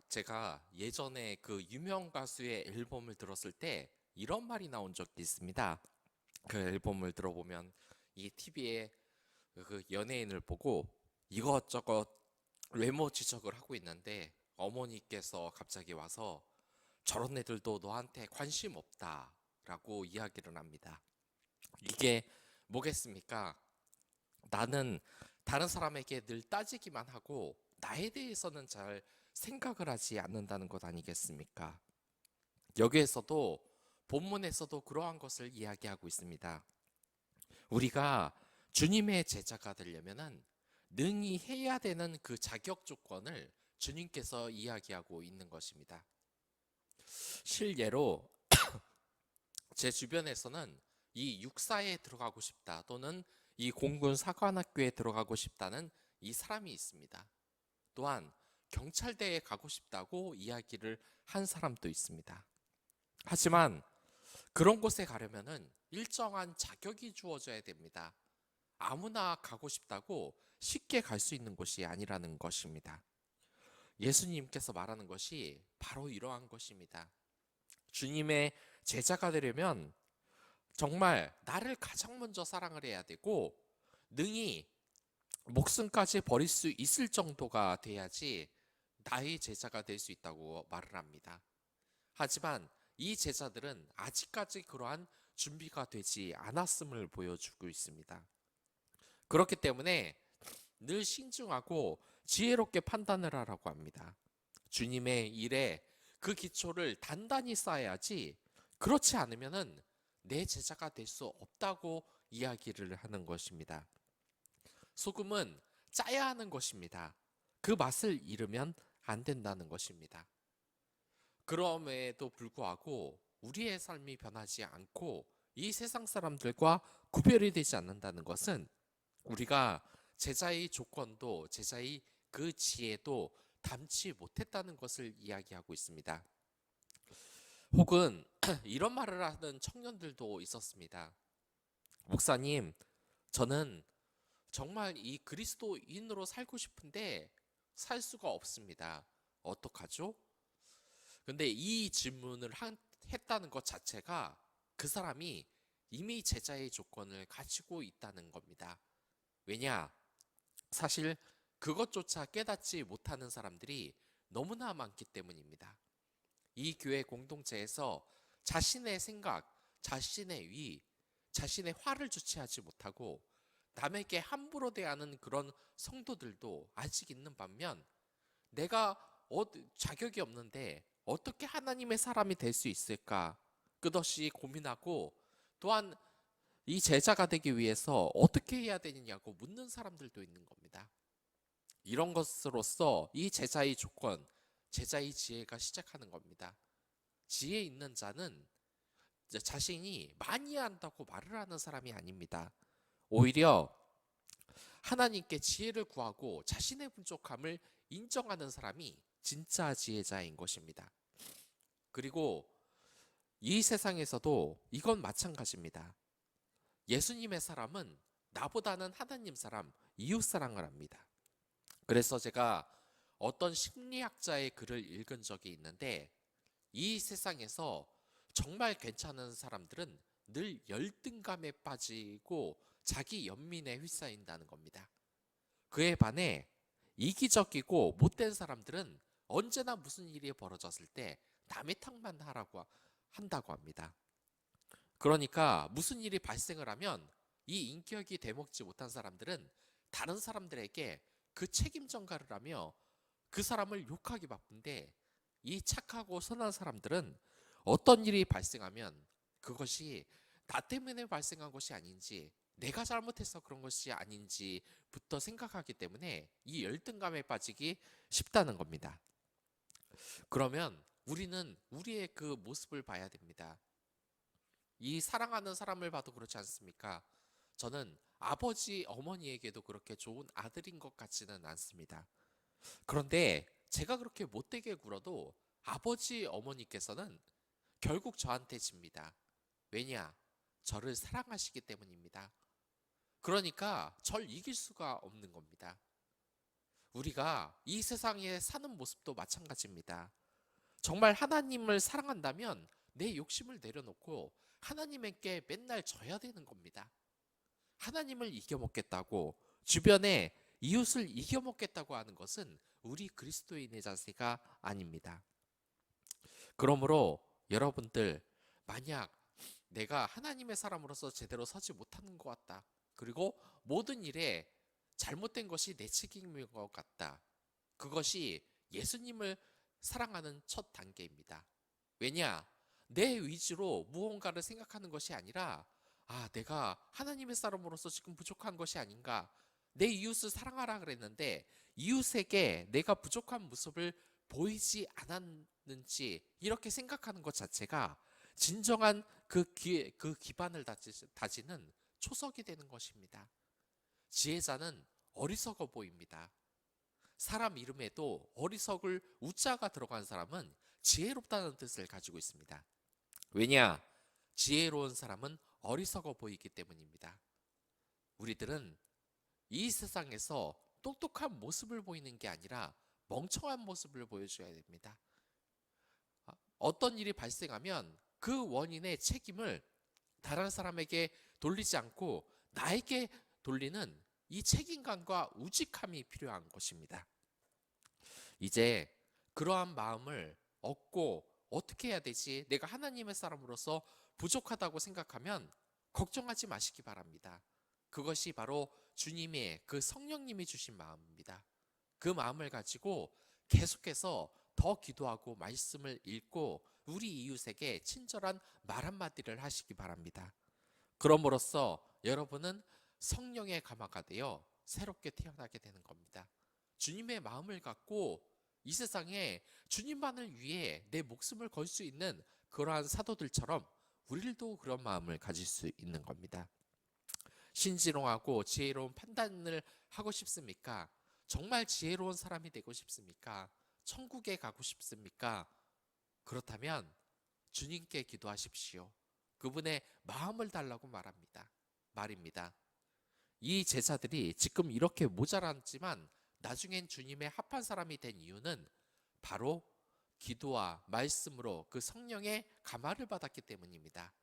제가 예전에 그 유명 가수의 앨범을 들었을 때 이런 말이 나온 적이 있습니다. 그 앨범을 들어보면 이 TV에 그 연예인을 보고 이것저것 외모 지적을 하고 있는데 어머니께서 갑자기 와서 저런 애들도 너한테 관심 없다라고 이야기를 합니다. 이게 뭐겠습니까? 나는 다른 사람에게 늘 따지기만 하고 나에 대해서는 잘 생각을 하지 않는다는 것 아니겠습니까? 여기에서도 본문에서도 그러한 것을 이야기하고 있습니다. 우리가 주님의 제자가 되려면은 능히 해야 되는 그 자격 조건을 주님께서 이야기하고 있는 것입니다. 실례로 제 주변에서는 이 육사에 들어가고 싶다 또는 이 공군 사관학교에 들어가고 싶다는 이 사람이 있습니다. 또한 경찰대에 가고 싶다고 이야기를 한 사람도 있습니다. 하지만 그런 곳에 가려면은 일정한 자격이 주어져야 됩니다. 아무나 가고 싶다고 쉽게 갈 수 있는 곳이 아니라는 것입니다. 예수님께서 말하는 것이 바로 이러한 것입니다. 주님의 제자가 되려면 정말 나를 가장 먼저 사랑을 해야 되고 능히 목숨까지 버릴 수 있을 정도가 돼야지 나의 제자가 될 수 있다고 말을 합니다. 하지만 이 제자들은 아직까지 그러한 준비가 되지 않았음을 보여주고 있습니다. 그렇기 때문에 늘 신중하고 지혜롭게 판단을 하라고 합니다. 주님의 일에 그 기초를 단단히 쌓아야지 그렇지 않으면은 내 제자가 될 수 없다고 이야기를 하는 것입니다. 소금은 짜야 하는 것입니다. 그 맛을 잃으면 안 된다는 것입니다. 그럼에도 불구하고 우리의 삶이 변하지 않고 이 세상 사람들과 구별이 되지 않는다는 것은 우리가 제자의 조건도 제자의 그 지혜도 담지 못했다는 것을 이야기하고 있습니다. 혹은 이런 말을 하는 청년들도 있었습니다. 목사님, 저는 정말 이 그리스도인으로 살고 싶은데 살 수가 없습니다. 어떡하죠? 근데 이 질문을 했다는 것 자체가 그 사람이 이미 제자의 조건을 가지고 있다는 겁니다. 왜냐? 사실 그것조차 깨닫지 못하는 사람들이 너무나 많기 때문입니다. 이 교회 공동체에서 자신의 생각, 자신의 위, 자신의 화를 주체하지 못하고 남에게 함부로 대하는 그런 성도들도 아직 있는 반면 내가 자격이 없는데 어떻게 하나님의 사람이 될 수 있을까? 끝없이 고민하고 또한 이 제자가 되기 위해서 어떻게 해야 되느냐고 묻는 사람들도 있는 겁니다. 이런 것으로서 이 제자의 조건, 제자의 지혜가 시작하는 겁니다. 지혜 있는 자는 자신이 많이 한다고 말을 하는 사람이 아닙니다. 오히려 하나님께 지혜를 구하고 자신의 부족함을 인정하는 사람이 진짜 지혜자인 것입니다. 그리고 이 세상에서도 이건 마찬가지입니다. 예수님의 사람은 나보다는 하나님 사람, 이웃 사랑을 합니다. 그래서 제가 어떤 심리학자의 글을 읽은 적이 있는데 이 세상에서 정말 괜찮은 사람들은 늘 열등감에 빠지고 자기 연민에 휩싸인다는 겁니다. 그에 반해 이기적이고 못된 사람들은 언제나 무슨 일이 벌어졌을 때 남의 탓만 하라고 한다고 합니다. 그러니까 무슨 일이 발생을 하면 이 인격이 되먹지 못한 사람들은 다른 사람들에게 그 책임 전가를 하며 그 사람을 욕하기 바쁜데 이 착하고 선한 사람들은 어떤 일이 발생하면 그것이 나 때문에 발생한 것이 아닌지 내가 잘못해서 그런 것이 아닌지부터 생각하기 때문에 이 열등감에 빠지기 쉽다는 겁니다. 그러면 우리는 우리의 그 모습을 봐야 됩니다. 이 사랑하는 사람을 봐도 그렇지 않습니까? 저는 아버지, 어머니에게도 그렇게 좋은 아들인 것 같지는 않습니다. 그런데 제가 그렇게 못되게 굴어도 아버지, 어머니께서는 결국 저한테 집니다. 왜냐? 저를 사랑하시기 때문입니다. 그러니까 절 이길 수가 없는 겁니다. 우리가 이 세상에 사는 모습도 마찬가지입니다. 정말 하나님을 사랑한다면 내 욕심을 내려놓고 하나님께 맨날 져야 되는 겁니다. 하나님을 이겨먹겠다고, 주변에 이웃을 이겨먹겠다고 하는 것은 우리 그리스도인의 자세가 아닙니다. 그러므로 여러분들, 만약 내가 하나님의 사람으로서 제대로 서지 못하는 것 같다, 그리고 모든 일에 잘못된 것이 내 책임인 것 같다, 그것이 예수님을 사랑하는 첫 단계입니다. 왜냐? 내 위주로 무언가를 생각하는 것이 아니라, 내가 하나님의 사람으로서 지금 부족한 것이 아닌가, 내 이웃을 사랑하라 그랬는데 이웃에게 내가 부족한 모습을 보이지 않았는지 이렇게 생각하는 것 자체가 진정한 그 기반을 다지는 초석이 되는 것입니다. 지혜자는 어리석어 보입니다. 사람 이름에도 어리석을 우자가 들어간 사람은 지혜롭다는 뜻을 가지고 있습니다. 왜냐? 지혜로운 사람은 어리석어 보이기 때문입니다. 우리들은 이 세상에서 똑똑한 모습을 보이는 게 아니라 멍청한 모습을 보여줘야 됩니다. 어떤 일이 발생하면 그 원인의 책임을 다른 사람에게 돌리지 않고 나에게 돌리는 이 책임감과 우직함이 필요한 것입니다. 이제 그러한 마음을 얻고 어떻게 해야 되지? 내가 하나님의 사람으로서 부족하다고 생각하면 걱정하지 마시기 바랍니다. 그것이 바로 주님의 그 성령님이 주신 마음입니다. 그 마음을 가지고 계속해서 더 기도하고 말씀을 읽고 우리 이웃에게 친절한 말 한마디를 하시기 바랍니다. 그럼으로써 여러분은 성령의 가마가 되어 새롭게 태어나게 되는 겁니다. 주님의 마음을 갖고 이 세상에 주님만을 위해 내 목숨을 걸 수 있는 그러한 사도들처럼 우리들도 그런 마음을 가질 수 있는 겁니다. 신지롱하고 지혜로운 판단을 하고 싶습니까? 정말 지혜로운 사람이 되고 싶습니까? 천국에 가고 싶습니까? 그렇다면 주님께 기도하십시오. 그분의 마음을 달라고 말입니다. 이 제자들이 지금 이렇게 모자랐지만 나중엔 주님의 합한 사람이 된 이유는 바로 기도와 말씀으로 그 성령의 감화를 받았기 때문입니다.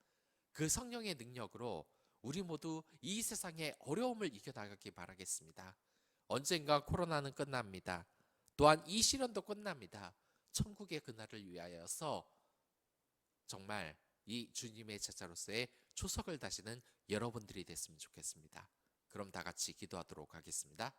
그 성령의 능력으로 우리 모두 이 세상의 어려움을 이겨나가기 바라겠습니다. 언젠가 코로나는 끝납니다. 또한 이 시련도 끝납니다. 천국의 그날을 위하여서 정말 이 주님의 제자로서의 초석을 다시는 여러분들이 됐으면 좋겠습니다. 그럼 다 같이 기도하도록 하겠습니다.